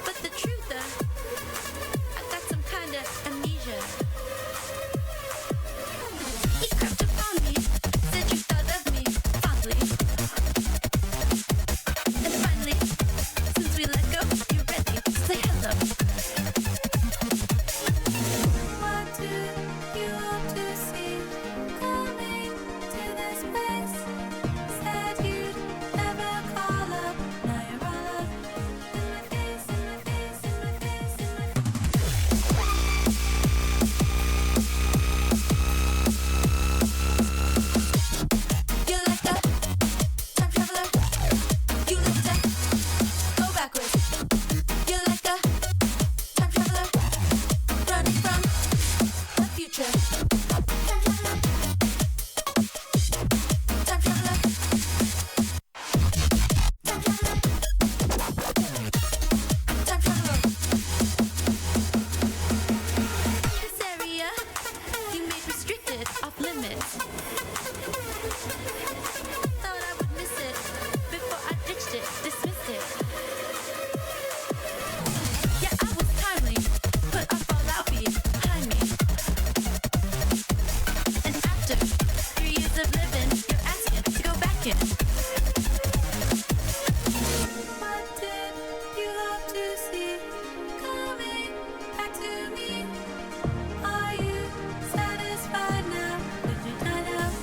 But the truth, I got some kind of amnesia. He crept upon me, said you thought of me fondly. And finally, since we let go, you're ready to say hello. What do you hope to see coming to this place? Said you'd never call up. Now you're all up in my face, in my face, in my face, in my You're like a time traveler. You live to go backwards. You're like a time traveler, running from the future. Time traveler. Time traveler. Time traveler. Time traveler. This area you made restricted, off limits. Thought I would miss it before I ditched it, dismissed it. Yeah, I was timely, put a fallout behind me. And after 3 years of living, you're asking to go back in. What did you hope to see coming back to me? Are you satisfied now? Did you dine out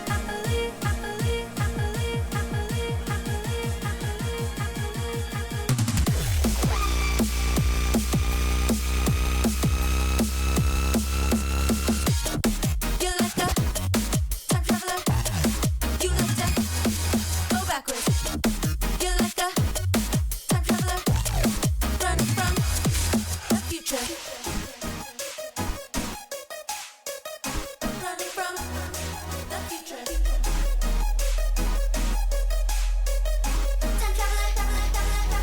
happily, happily, happily, happily, happily, happily, happily, happily? You're like a time traveler. You live to go backwards. You're like a time traveler, running from the future. Running from the future. Time traveler, traveler, traveler,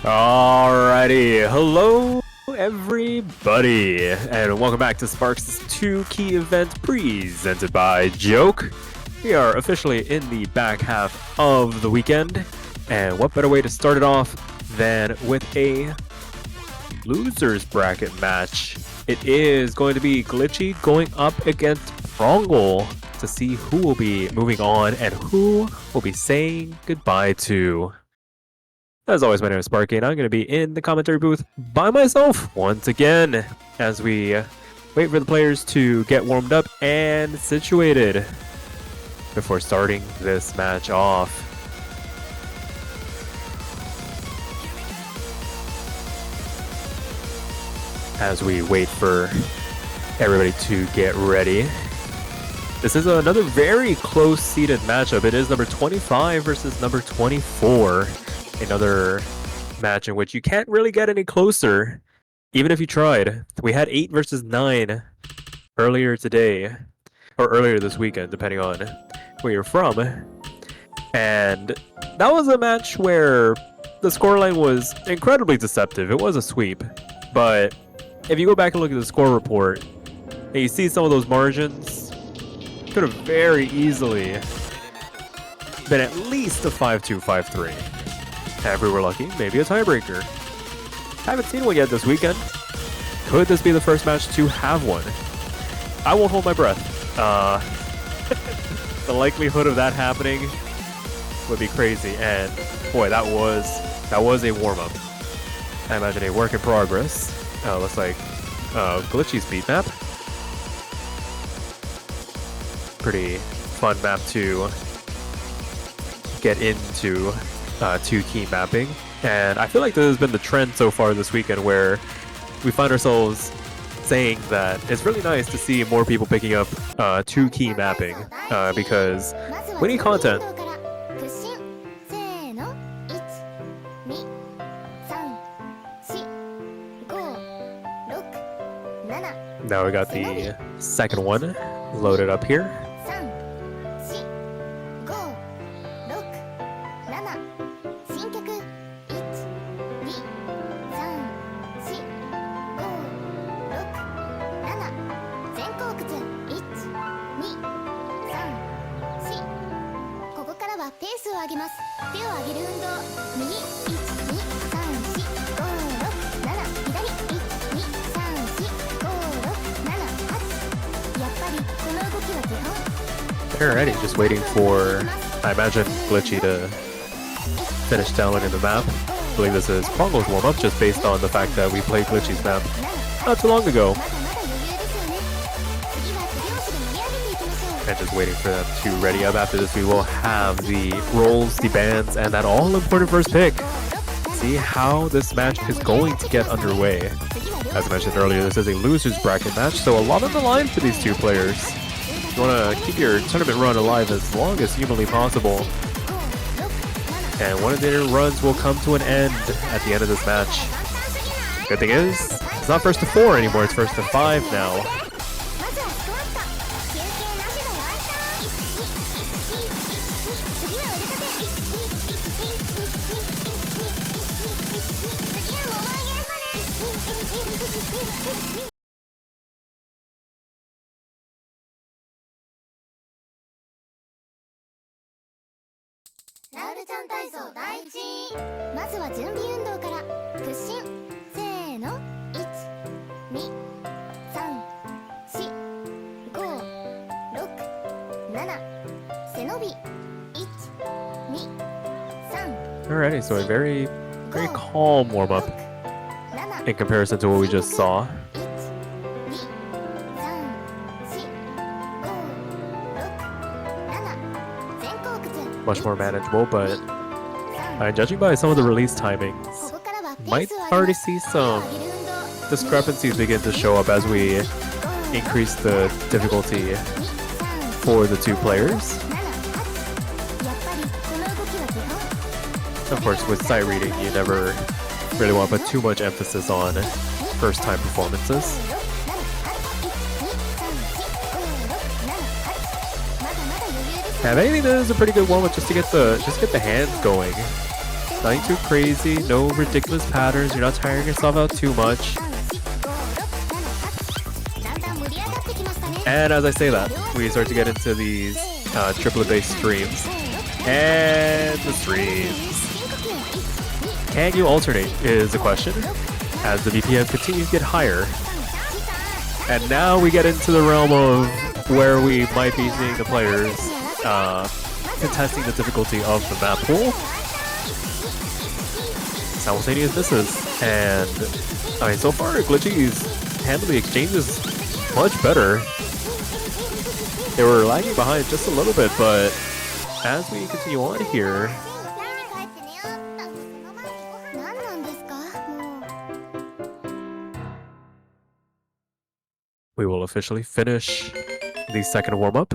Alrighty, hello everybody, and welcome back to Sparxe 2 key event presented by Joke. We are officially in the back half of the weekend, and what better way to start it off than with a losers bracket match. It is going to be Glitchy going up against Prongle to see who will be moving on and who will be saying goodbye to. As always, my name is Sparky, and I'm going to be in the commentary booth by myself once again as we wait for the players to get warmed up and situated before starting this match off. as we wait for everybody to get ready. This is another very close seeded matchup. It is number 25 versus number 24. Another match in which you can't really get any closer, even if you tried. We had 8 versus 9 earlier today, or earlier this weekend, depending on where you're from. And that was a match where the scoreline was incredibly deceptive. It was a sweep, but if you go back and look at the score report, and you see some of those margins, could have very easily been at least a 5-2, 5-3. And if we were lucky, maybe a tiebreaker. Haven't seen one yet this weekend. Could this be the first match to have one? I won't hold my breath. The likelihood of that happening would be crazy. And boy, that was a warm-up. I imagine a work in progress. Looks like Glitchy's beat map. Pretty fun map to get into 2-key mapping. And I feel like this has been the trend so far this weekend, where we find ourselves saying that it's really nice to see more people picking up 2-key mapping, because we need content. Now we got the second one loaded up here. Alrighty, just waiting for, I imagine, Glitchy to finish downloading the map. I believe this is Prongle's warm-up, just based on the fact that we played Glitchy's map not too long ago. And just waiting for them to ready up. After this, we will have the rolls, the bans, and that all-important first pick. See how this match is going to get underway. As I mentioned earlier, this is a loser's bracket match, so a lot on the line for these two players. You want to keep your tournament run alive as long as humanly possible. And one of their runs will come to an end at the end of this match. Good thing is, it's not first to 4 anymore, it's first to 5 now. Alrighty, so a very calm warm-up in comparison to what we just saw. Much more manageable, but judging by some of the release timings, might already see some discrepancies begin to show up as we increase the difficulty for the two players. Of course, with sight reading, you never really want to put too much emphasis on first-time performances. And anything that is a pretty good warm-up just to get the hands going. Nothing too crazy, no ridiculous patterns, you're not tiring yourself out too much. And as I say that, we start to get into these triplet-based streams. And the streams. Can you alternate is the question, as the BPM continues to get higher. And now we get into the realm of where we might be seeing the players contesting the difficulty of the map pool. Simultaneous misses. And I mean, so far Glitchy's handled the exchanges much better. They were lagging behind just a little bit, but as we continue on here, we will officially finish the second warm-up.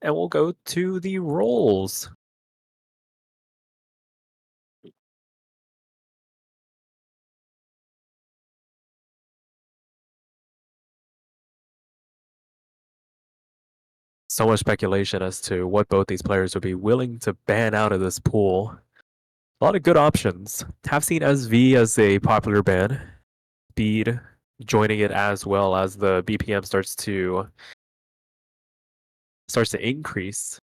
And we'll go to the rolls. So much speculation as to what both these players would be willing to ban out of this pool. A lot of good options. Have seen SV as a popular ban. Speed joining it as well as the BPM starts to increase.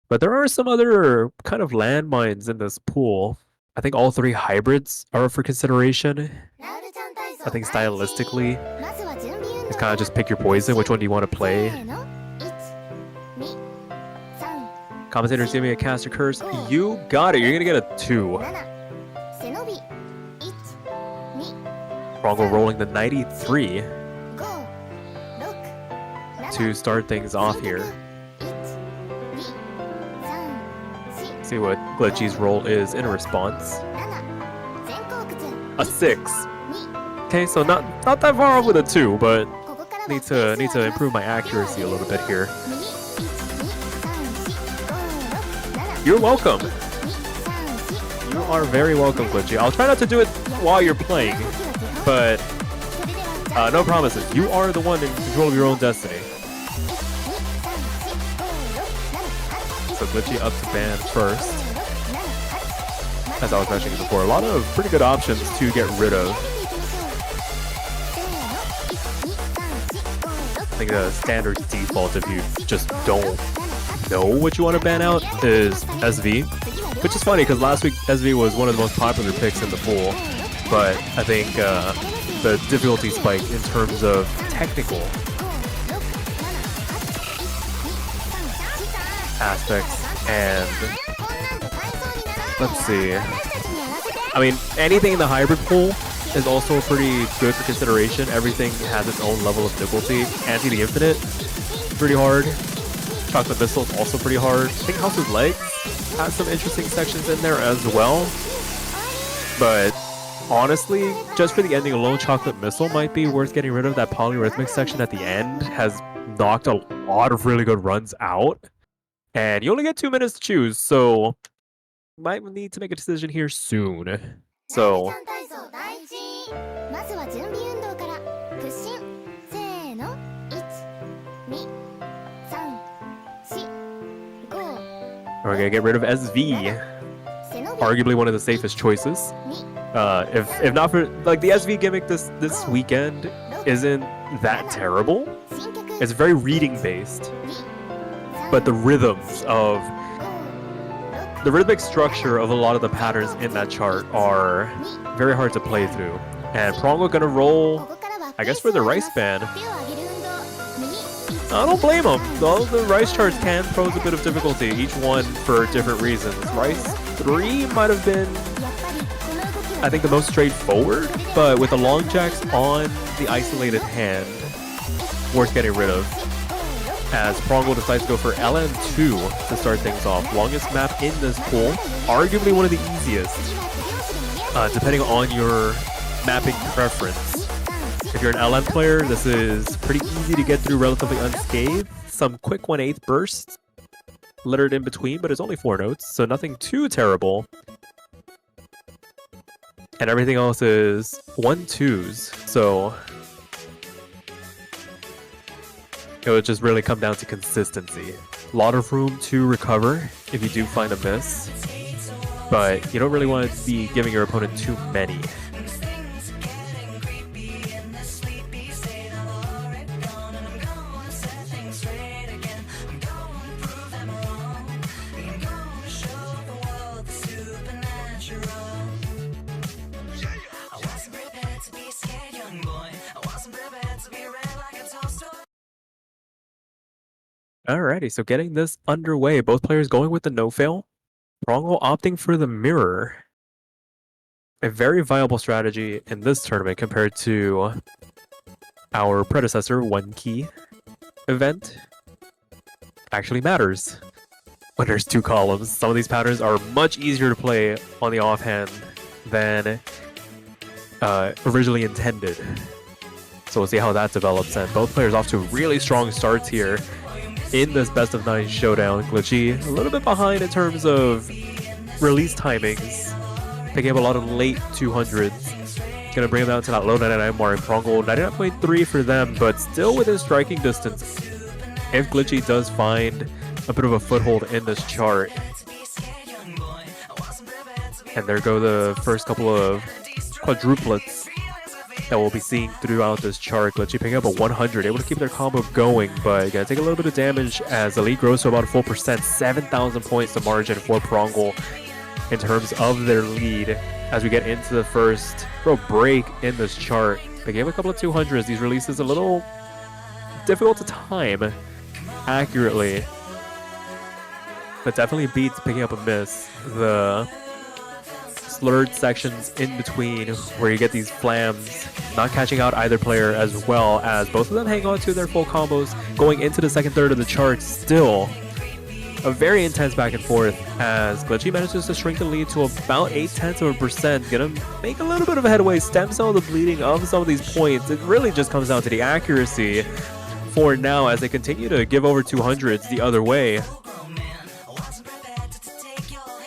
But there are some other kind of landmines in this pool. I think all three hybrids are up for consideration. I think stylistically, it's kind of just pick your poison. Which one do you want to play? Commentators give me a caster curse. You got it. You're going to get a 2. Prongle rolling the 93 to start things off here. See what Glitchy's roll is in response. A 6. Okay, so not that far off with a 2, but need to improve my accuracy a little bit here. You're welcome. You are very welcome, Glitchy. I'll try not to do it while you're playing, but no promises. You are the one in control of your own destiny. So Glitchy up to ban first. As I was mentioning before, a lot of pretty good options to get rid of. I think the standard default, if you just don't know what you want to ban out, is SV. Which is funny because last week SV was one of the most popular picks in the pool. But I think the difficulty spike in terms of technical aspects, and let's see. I mean, anything in the hybrid pool is also pretty good for consideration. Everything has its own level of difficulty. Anti the Infinite, pretty hard. Chocolate Missile is also pretty hard. I think House of Legs has some interesting sections in there as well. But honestly, just for the ending alone, Chocolate Missile might be worth getting rid of. That polyrhythmic section at the end has knocked a lot of really good runs out. And you only get 2 minutes to choose, so might need to make a decision here soon. So we're gonna get rid of SV. Arguably one of the safest choices. If not for like the SV gimmick this weekend isn't that terrible. It's very reading based. But the rhythms of the rhythmic structure of a lot of the patterns in that chart are very hard to play through. And Prongle gonna roll, I guess, for the rice ban. I don't blame him. All the rice charts can pose a bit of difficulty, each one for different reasons. Rice 3 might have been, I think, the most straightforward, but with the long jacks on the isolated hand, worth getting rid of. As Prongle decides to go for LN2 to start things off. Longest map in this pool, arguably one of the easiest, depending on your mapping preference. If you're an LN player, this is pretty easy to get through relatively unscathed. Some quick 1/8 bursts littered in between, but it's only 4 notes, so nothing too terrible. And everything else is 1/2s, so it would just really come down to consistency. A lot of room to recover if you do find a miss, but you don't really want to be giving your opponent too many. Alrighty, so getting this underway, both players going with the no-fail. Prongle opting for the mirror. A very viable strategy in this tournament compared to our predecessor, One Key event. Actually matters when there's 2 columns. Some of these patterns are much easier to play on the offhand than originally intended. So we'll see how that develops. And both players off to really strong starts here in this best of 9 showdown. Glitchy a little bit behind in terms of release timings, picking up a lot of late 200s. Gonna bring them down to that low 99 mark. Prongle 99.3 for them, but still within striking distance if Glitchy does find a bit of a foothold in this chart. And there go the first couple of quadruplets that we'll be seeing throughout this chart. Glitchy picking up a 100, able to keep their combo going, but gonna take a little bit of damage as the lead grows to about a full percent. 7,000 points to margin for Prongle in terms of their lead as we get into the first real break in this chart. They gave a couple of 200s. These releases a little difficult to time accurately, but definitely beats picking up a miss. The slurred sections in between where you get these flams not catching out either player, as well as both of them hang on to their full combos going into the second third of the chart. Still a very intense back and forth as Glitchy manages to shrink the lead to about 0.8%. Gonna make a little bit of a headway, stem some of the bleeding of some of these points. It really just comes down to the accuracy for now as they continue to give over 200s the other way.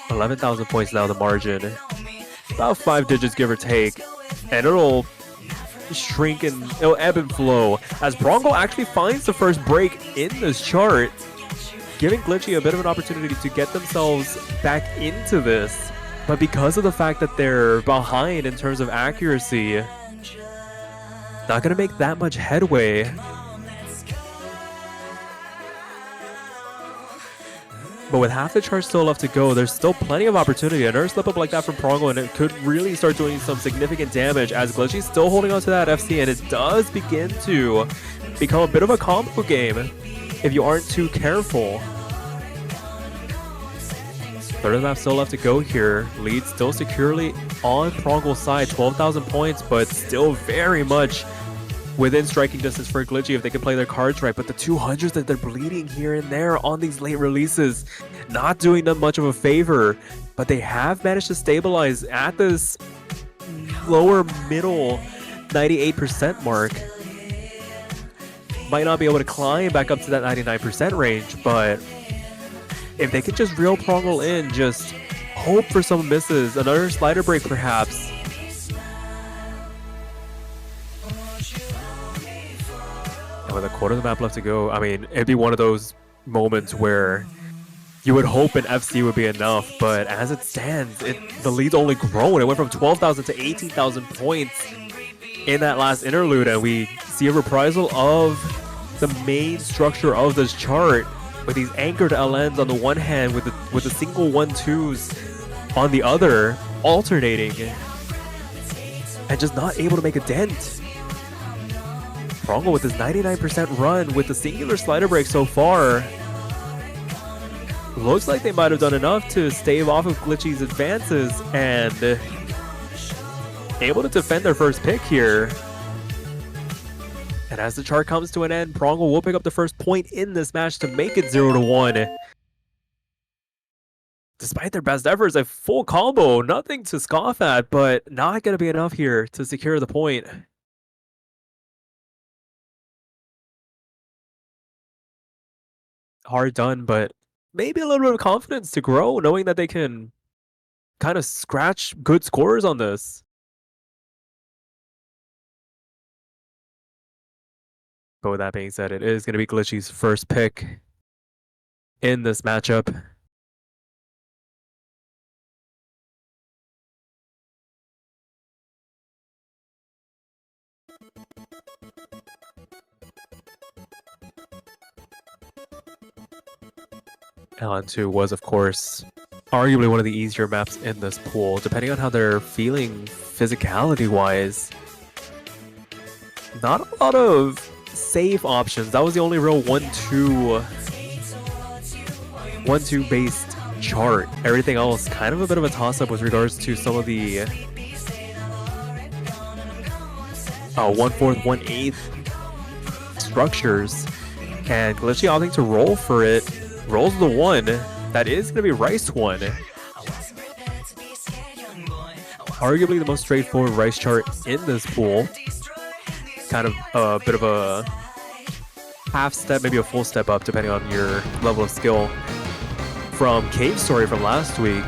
11,000 points now the margin, about 5 digits give or take, and it'll shrink and it'll ebb and flow as Prongle actually finds the first break in this chart, giving Glitchy a bit of an opportunity to get themselves back into this. But because of the fact that they're behind in terms of accuracy, not gonna make that much headway. But with half the chart still left to go, there's still plenty of opportunity. Another slip up like that from Prongle and it could really start doing some significant damage as Glitchy's still holding on to that FC, and it does begin to become a bit of a combo game if you aren't too careful. Third of the map still left to go here. Lead still securely on Prongle's side, 12,000 points, but still very much within striking distance for Glitchy if they can play their cards right. But the 200s that they're bleeding here and there on these late releases, not doing them much of a favor. But they have managed to stabilize at this lower middle 98% mark. Might not be able to climb back up to that 99% range, but if they could just reel Prongle in, just hope for some misses, another slider break perhaps. And with a quarter of the map left to go, I mean, it'd be one of those moments where you would hope an FC would be enough, but as it stands, the lead's only grown. It went from 12,000 to 18,000 points in that last interlude, and we see a reprisal of the main structure of this chart with these anchored LNs on the one hand, with the single 1-2s on the other, alternating, and just not able to make a dent. Prongle with his 99% run with the singular slider break so far. Looks like they might have done enough to stave off of Glitchy's advances and able to defend their first pick here. And as the chart comes to an end, Prongle will pick up the first point in this match to make it 0-1. Despite their best efforts, a full combo, nothing to scoff at, but not going to be enough here to secure the point. Hard done, but maybe a little bit of confidence to grow, knowing that they can kind of scratch good scores on this. But with that being said, it is going to be Glitchy's first pick in this matchup. LN2 was, of course, arguably one of the easier maps in this pool, depending on how they're feeling physicality-wise. Not a lot of safe options. That was the only real 1-2 based chart. Everything else kind of a bit of a toss-up with regards to some of the 1/4, 1/8 structures. And Glitchy opting to roll for it. Rolls the one. That is going to be Rice 1. Arguably the most straightforward Rice chart in this pool. kind of a bit of a half step, maybe a full step up, depending on your level of skill. From Cave Story from last week,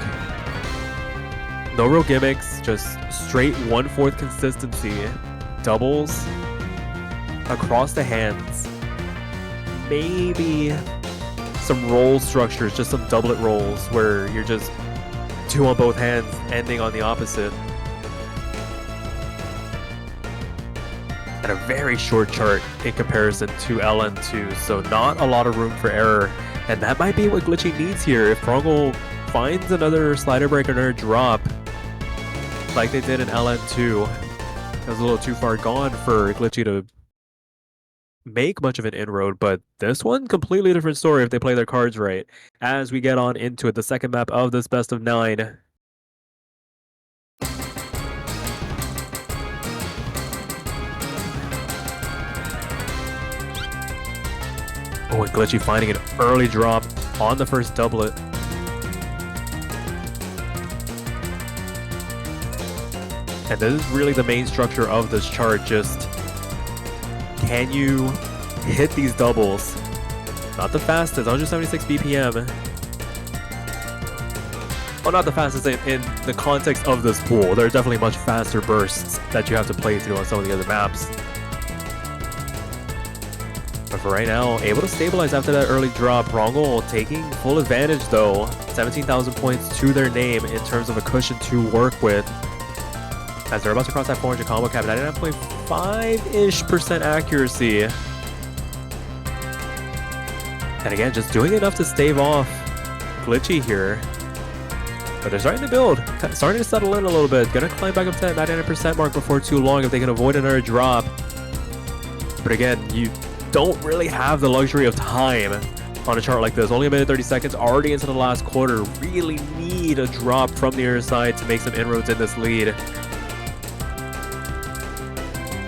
no real gimmicks, just straight 1/4 consistency, doubles across the hands, maybe some roll structures, just some doublet rolls where you're just 2 on both hands ending on the opposite. And a very short chart in comparison to LN2, so not a lot of room for error. And that might be what Glitchy needs here. If Prongle finds another slider break or another drop, like they did in LN2, it was a little too far gone for Glitchy to make much of an inroad, but this one, completely different story if they play their cards right. As we get on into it, the second map of this best of 9. Oh, and Glitchy finding an early drop on the first doublet. And this is really the main structure of this chart, just can you hit these doubles? Not the fastest, 176 BPM. Well, not the fastest in the context of this pool. There are definitely much faster bursts that you have to play through on some of the other maps. But for right now, able to stabilize after that early drop. Prongle taking full advantage though. 17,000 points to their name in terms of a cushion to work with. As they're about to cross that 400 combo cap, 99.5-ish% accuracy. And again, just doing enough to stave off Glitchy here. But they're starting to build, starting to settle in a little bit. Gonna climb back up to that 99% mark before too long if they can avoid another drop. But again, you don't really have the luxury of time on a chart like this. Only a minute 30 seconds, already into the last quarter. Really need a drop from the other side to make some inroads in this lead.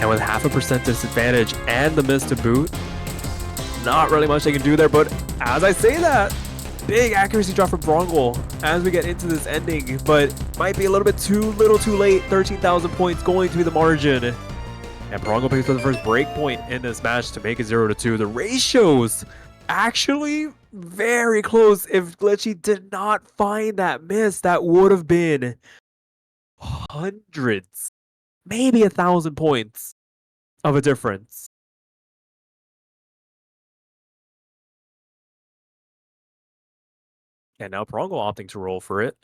And with 0.5% disadvantage and the miss to boot, not really much they can do there. But as I say that, big accuracy drop from Prongle as we get into this ending, but might be a little bit too little too late. 13,000 points going to be the margin. And Prongle picks for the first break point in this match to make it 0-2. The ratios actually very close. If Glitchy did not find that miss, that would have been hundreds, maybe 1,000 points of a difference. And now Prongle opting to roll for it.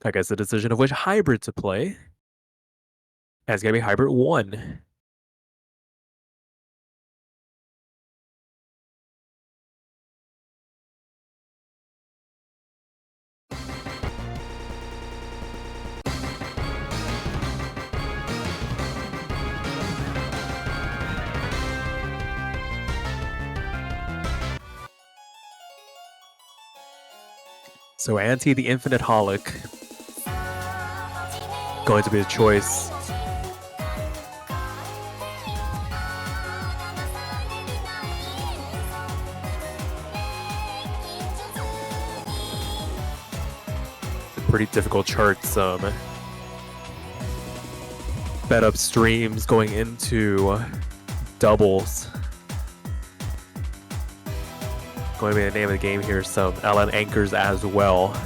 I guess the decision of which hybrid to play. And it's going to be hybrid 1. So Anti the Infinite Holic going to be a choice. Pretty difficult chart, some bet up streams going into doubles. Going to be the name of the game here, some LN anchors as well.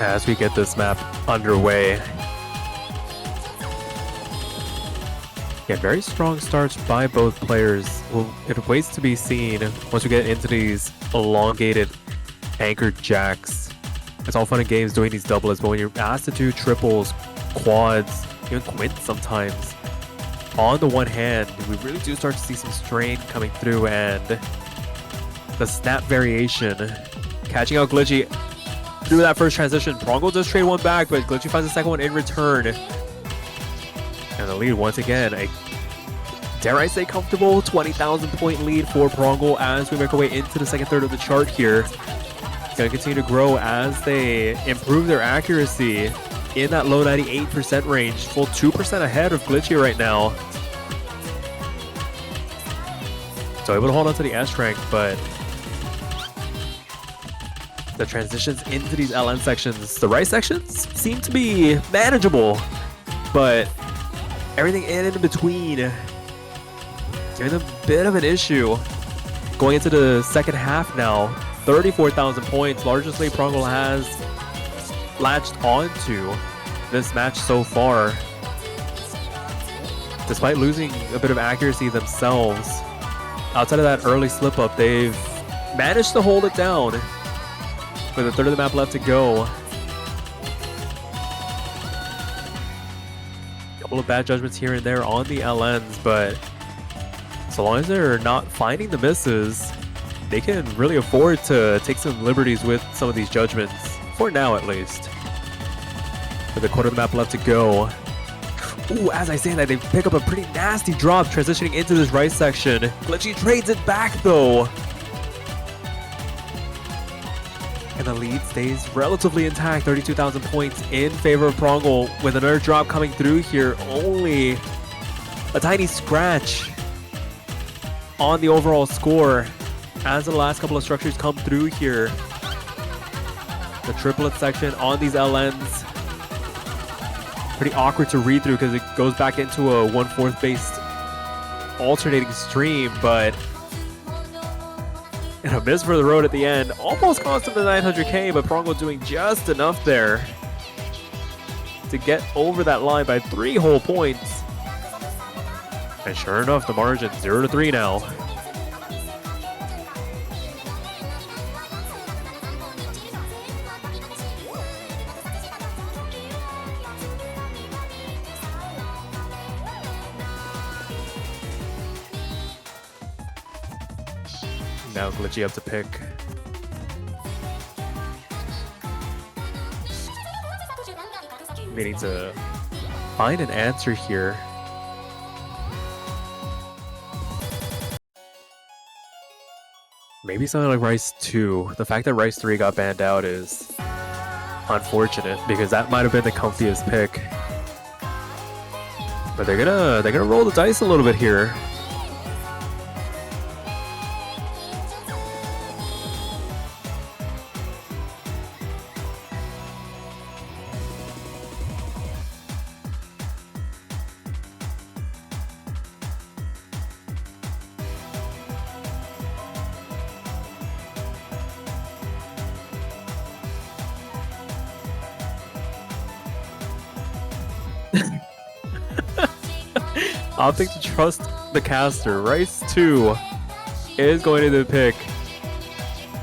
As we get this map underway. Yeah, very strong starts by both players. Well, it waits to be seen once we get into these elongated anchored jacks. It's all fun and games doing these doublets, but when you're asked to do triples, quads, even quints sometimes, on the one hand, we really do start to see some strain coming through, and the snap variation catching out Glitchy through that first transition. Prongle does trade one back, but Glitchy finds the second one in return. And the lead once again, a dare I say comfortable 20,000 point lead for Prongle as we make our way into the second third of the chart here. Gonna continue to grow as they improve their accuracy in that low 98% range, full 2% ahead of Glitchy right now. So able to hold on to the S rank, but the transitions into these LN sections, the right sections seem to be manageable, but everything in between giving them a bit of an issue. Going into the second half now, 34,000 points, largely Prongle has latched onto this match so far. Despite losing a bit of accuracy themselves, outside of that early slip up, they've managed to hold it down with a third of the map left to go. Couple of bad judgments here and there on the LNs, but so long as they're not finding the misses, they can really afford to take some liberties with some of these judgments, for now at least. With a quarter of the map left to go. Ooh, as I say that, they pick up a pretty nasty drop transitioning into this right section. Glitchy trades it back though. And the lead stays relatively intact, 32,000 points in favor of Prongle, with another drop coming through here. Only a tiny scratch on the overall score as the last couple of structures come through here. The triplet section on these LNs, pretty awkward to read through because it goes back into a 1/4 based alternating stream, but and a miss for the road at the end almost cost him the 900k, but Prongle doing just enough there to get over that line by 3 whole points. And sure enough, the margin 0-3 now. Now Glitchy up to pick. Needing to find an answer here. Maybe something like Rice 2. The fact that Rice 3 got banned out is unfortunate because that might have been the comfiest pick. But they're gonna roll the dice a little bit here. Opting to trust the caster. Rice 2 is going to the pick.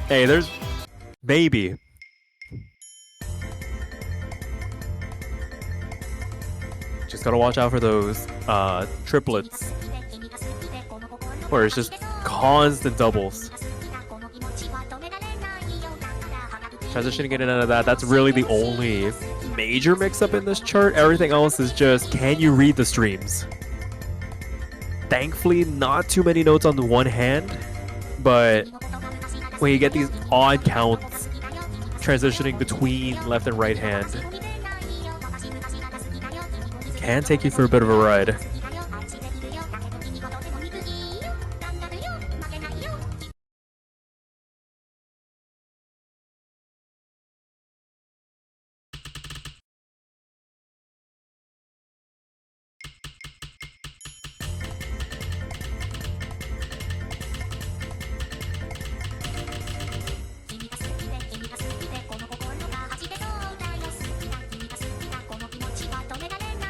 Hey, there's maybe. Just gotta watch out for those triplets. Or it's just constant doubles. Transitioning in and out of that, that's really the only major mix-up in this chart. Everything else is just, can you read the streams? Thankfully, not too many notes on the one hand, but when you get these odd counts transitioning between left and right hand, can take you for a bit of a ride.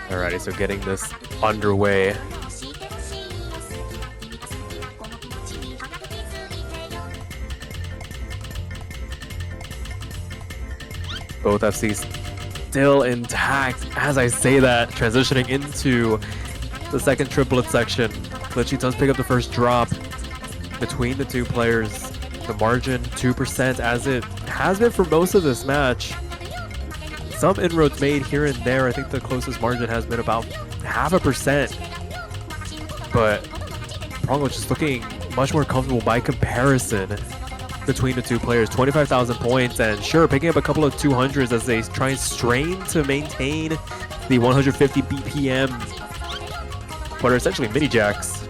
Alrighty, so getting this underway. Both FCs still intact. As I say that, transitioning into the second triplet section. Glitchy does pick up the first drop between the two players. The margin 2%, as it has been for most of this match. Some inroads made here and there. I think the closest margin has been about 0.5%. But Prongle just looking much more comfortable by comparison between the two players. 25,000 points, and sure, picking up a couple of 200s as they try and strain to maintain the 150 BPM, but are essentially mini jacks.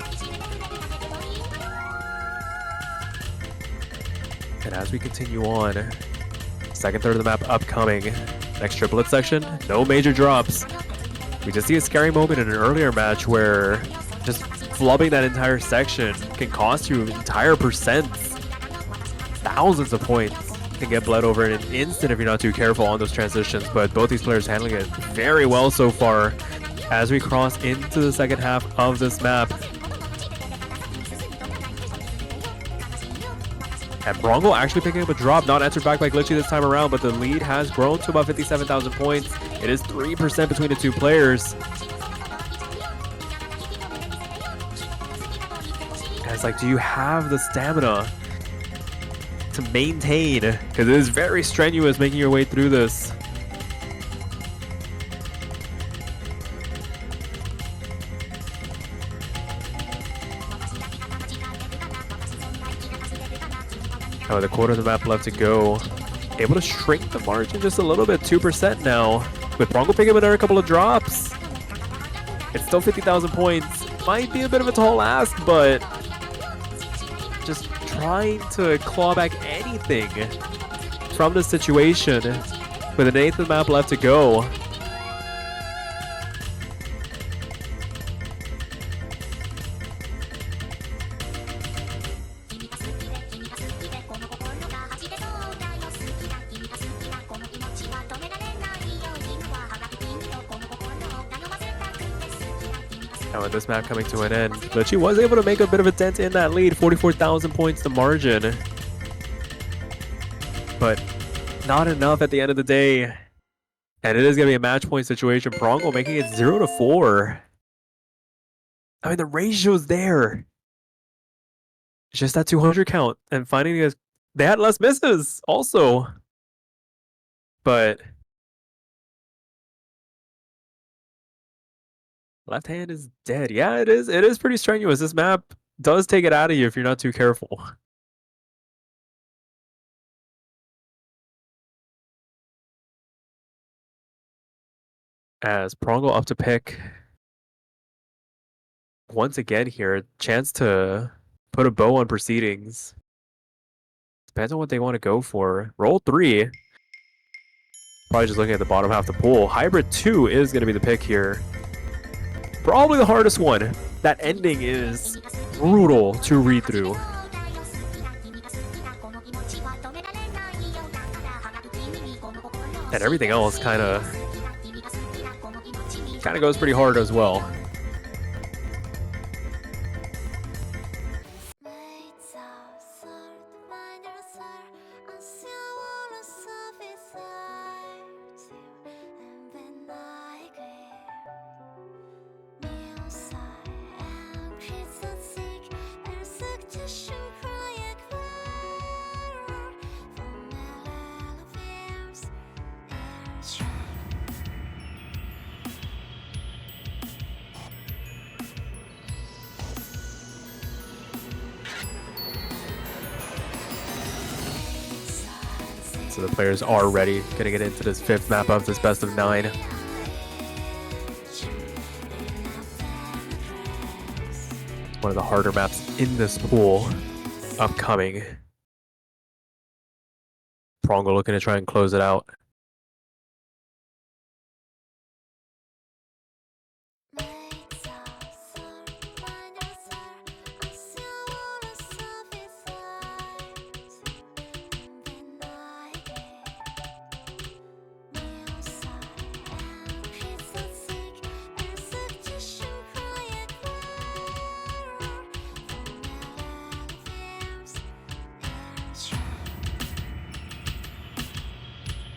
And as we continue on, second third of the map upcoming. Next triplet section, no major drops. We just see a scary moment in an earlier match where just flubbing that entire section can cost you entire percents. Thousands of points can get bled over in an instant if you're not too careful on those transitions, but both these players handling it very well so far as we cross into the second half of this map. And Prongle actually picking up a drop, not answered back by Glitchy this time around, but the lead has grown to about 57,000 points. It is 3% between the two players. And it's like, do you have the stamina to maintain? Because it is very strenuous making your way through this. Oh, the quarter of the map left to go. Able to shrink the margin just a little bit, 2% now. With Prongle picking up another couple of drops. It's still 50,000 points. Might be a bit of a tall ask, but just trying to claw back anything from this situation with an eighth of the map left to go. Now with this map coming to an end, Glitchy was able to make a bit of a dent in that lead, 44,000 points to margin. But not enough at the end of the day. And it is going to be a match point situation. Prongle making it 0-4. I mean, the ratio's there. It's just that 200 count. And finding this, they had less misses also. But left hand is dead. Yeah, it is. It is pretty strenuous. This map does take it out of you if you're not too careful. As Prongle up to pick once again here, chance to put a bow on proceedings. Depends on what they want to go for. Roll 3. Probably just looking at the bottom half of the pool. Hybrid 2 is going to be the pick here. Probably the hardest one. That ending is brutal to read through. And everything else kind of goes pretty hard as well. So the players are ready, gonna get into this fifth map of this best of 9. One of the harder maps in this pool upcoming. Prongle looking to try and close it out.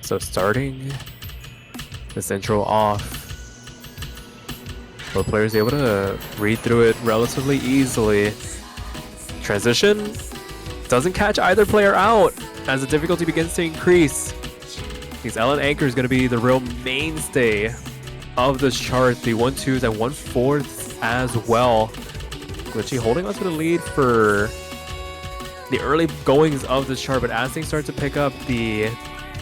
So starting this intro off, both players able to read through it relatively easily. Transition doesn't catch either player out as the difficulty begins to increase. These Ellen Anchor is going to be the real mainstay of this chart. The 1-2s and 1-4s as well. Glitchy holding onto the lead for the early goings of this chart, but as things start to pick up, the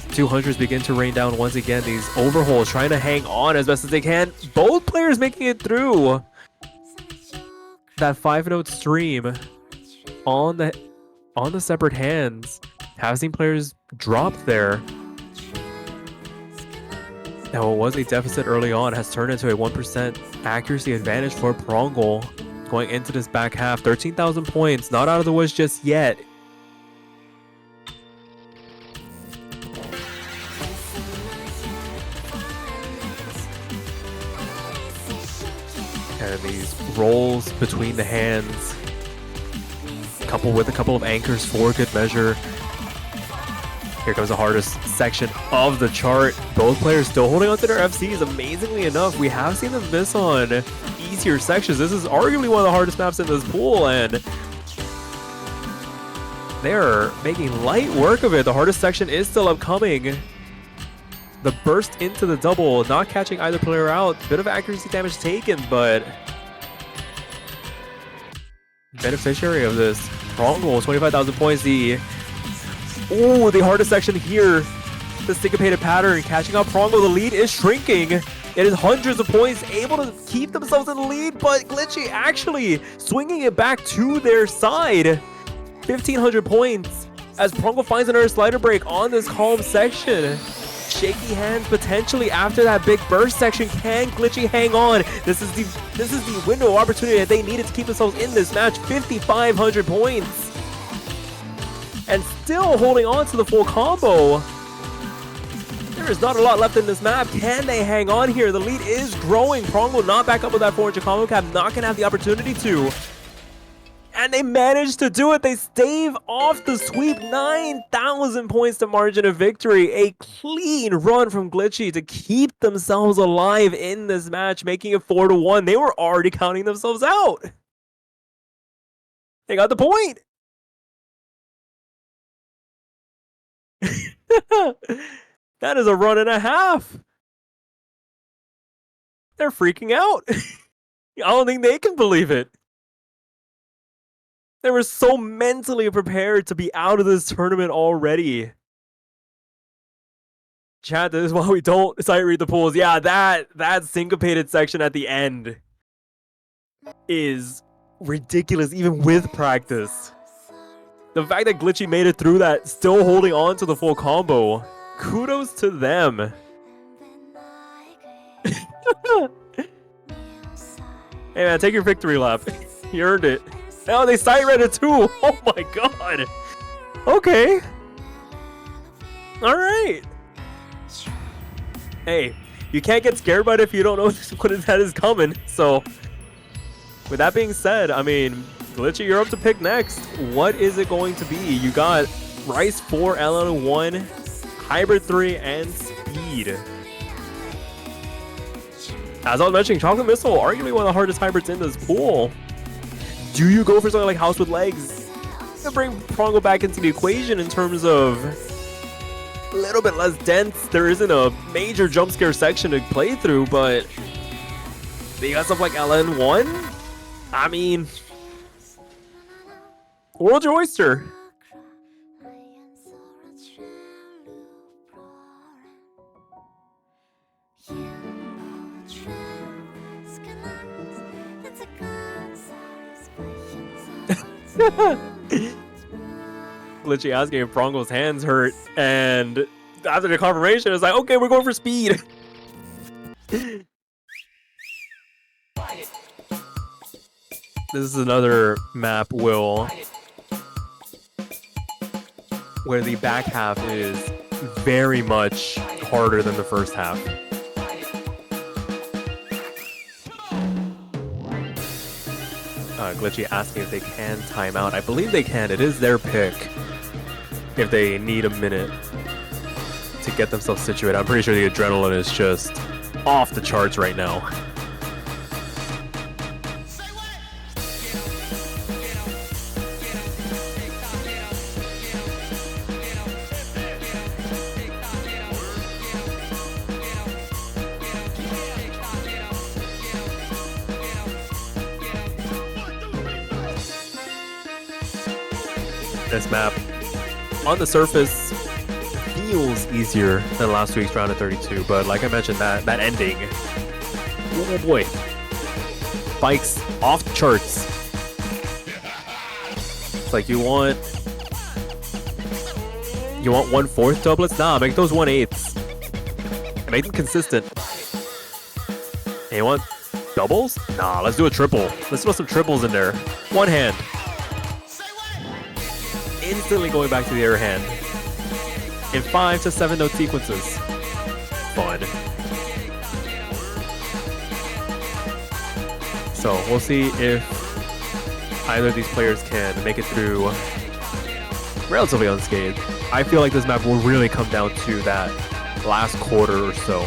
200s begin to rain down once again. These overhauls trying to hang on as best as they can. Both players making it through that 5-note stream on the separate hands. Have seen players drop there. Now, what was a deficit early on has turned into a 1% accuracy advantage for Prongle going into this back half. 13,000 points, not out of the woods just yet. And these rolls between the hands, coupled with a couple of anchors for good measure. Here comes the hardest section of the chart. Both players still holding on to their FCs. Amazingly enough, we have seen them miss on easier sections. This is arguably one of the hardest maps in this pool, and they're making light work of it. The hardest section is still upcoming. The burst into the double, not catching either player out. Bit of accuracy damage taken, but beneficiary of this Prongle, 25,000 points. The hardest section here. The syncopated pattern catching up Prongle. The lead is shrinking. It is hundreds of points, able to keep themselves in the lead, but Glitchy actually swinging it back to their side. 1,500 points as Prongle finds another slider break on this calm section. Shaky hands potentially after that big burst section. Can Glitchy hang on? This is the window of opportunity that they needed to keep themselves in this match. 5,500 points. And still holding on to the full combo. There is not a lot left in this map. Can they hang on here? The lead is growing. Prongle not back up with that 400 combo cap. Not going to have the opportunity to. And they managed to do it. They stave off the sweep. 9,000 points to margin of victory. A clean run from Glitchy to keep themselves alive in this match, making it 4-1. They were already counting themselves out. They got the point. That is a run and a half. They're freaking out. I don't think they can believe it. They were so mentally prepared to be out of this tournament already. Chat, this is why we don't sight read the pools. Yeah, that syncopated section at the end is ridiculous, even with practice. The fact that Glitchy made it through that, still holding on to the full combo. Kudos to them. Hey man, take your victory lap. You earned it. Oh, they sight read it too. Oh my god. Okay. Alright. Hey, you can't get scared by it if you don't know what that is coming. So, with that being said, I mean, Glitchy, you're up to pick next. What is it going to be? You got Rice 4, LN 1, Hybrid 3, and Speed. As I was mentioning, Chocolate Missile, arguably one of the hardest hybrids in this pool. Do you go for something like House with Legs to bring Prongle back into the equation in terms of a little bit less dense? There isn't a major jump scare section to play through, but you got stuff like LN1? I mean, world's your oyster. Glitchy asking if Prongle's hands hurt, and after the confirmation, it's like, okay, we're going for speed. This is another map, Will, where the back half is very much harder than the first half. Glitchy asking if they can time out. I believe they can. It is their pick if they need a minute to get themselves situated. I'm pretty sure the adrenaline is just off the charts right now. This map, on the surface, feels easier than last week's round of 32, but like I mentioned, that ending, oh boy, spikes off the charts. It's like you want 1/4 doublets? Nah, make those 1/8s. And make them consistent. And you want doubles? Nah, let's do a triple. Let's throw some triples in there. One hand. Instantly going back to the other hand. In 5 to 7 note sequences. Fun. So we'll see if either of these players can make it through relatively unscathed. I feel like this map will really come down to that last quarter or so.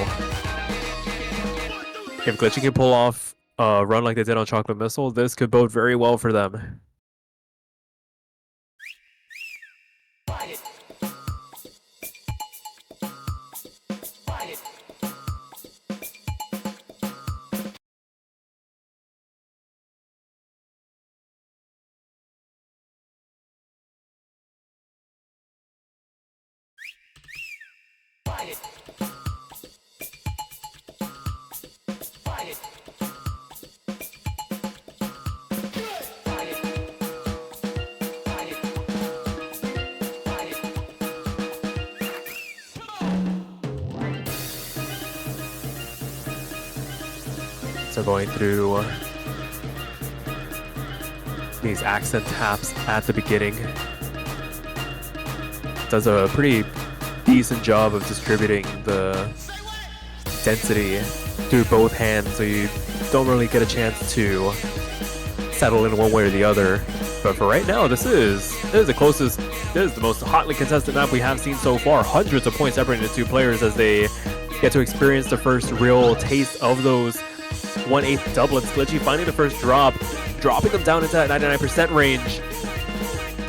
If Glitchy can pull off a run like they did on Chocolate Missile, this could bode very well for them. So going through these accent taps at the beginning does a pretty decent job of distributing the density through both hands, so you don't really get a chance to settle in one way or the other. But for right now, this is the closest, this is the most hotly contested map we have seen so far. Hundreds of points separating the two players as they get to experience the first real taste of those 1/8 doublets. Glitchy finding the first drop, dropping them down into that 99% range.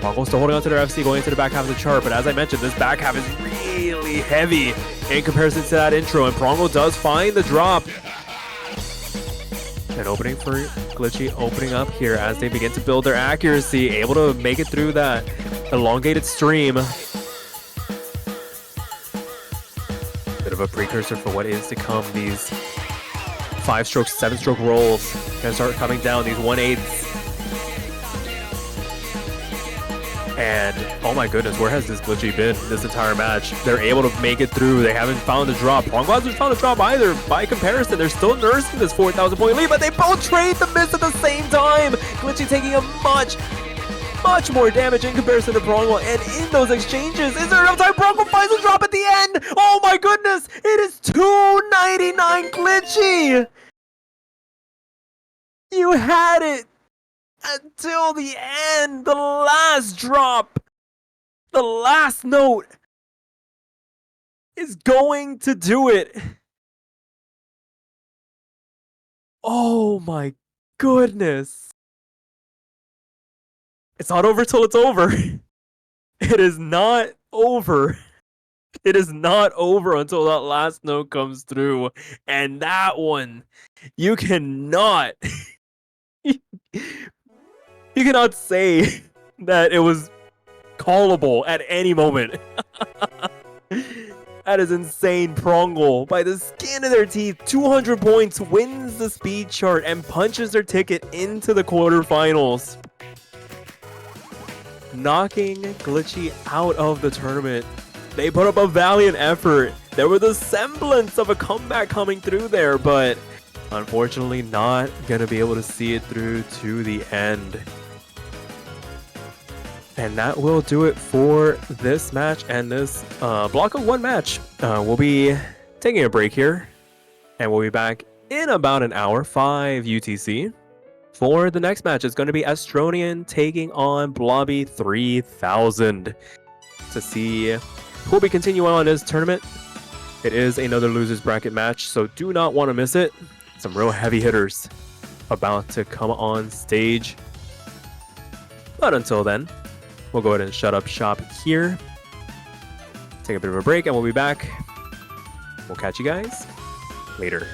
Prongle still holding on to their FC going into the back half of the chart, but as I mentioned, this back half is really heavy in comparison to that intro, and Prongle does find the drop. An opening for Glitchy opening up here as they begin to build their accuracy, able to make it through that elongated stream. Bit of a precursor for what is to come. These 5-stroke, 7-stroke rolls gonna start coming down, these 1/8s. And oh my goodness, where has this Glitchy been this entire match? They're able to make it through. They haven't found a drop. Prongle hasn't found a drop either. By comparison, they're still nursing this 4,000 point lead, but they both trade the miss at the same time. Glitchy taking a much more damage in comparison to Prongle, and in those exchanges, is there enough time? Prongle finds a drop at the end! Oh my goodness! It is 299 Glitchy! You had it until the end! The last drop! The last note is going to do it! Oh my goodness! It's not over till it's over. It is not over. It is not over until that last note comes through. And that one, you cannot... you cannot say that it was callable at any moment. That is insane. Prongle, by the skin of their teeth, 200 points, wins the speed chart and punches their ticket into the quarterfinals, knocking Glitchy out of the tournament. They put up a valiant effort. There was a semblance of a comeback coming through there, but unfortunately not gonna be able to see it through to the end. And that will do it for this match and this block of 1 match. We'll be taking a break here, and we'll be back in about an hour, 5 UTC. For the next match, it's going to be Astronian taking on Blobby 3000 to see who will be continuing on this tournament. It is another losers bracket match, so do not want to miss it. Some real heavy hitters about to come on stage. But until then, we'll go ahead and shut up shop here. Take a bit of a break and we'll be back. We'll catch you guys later.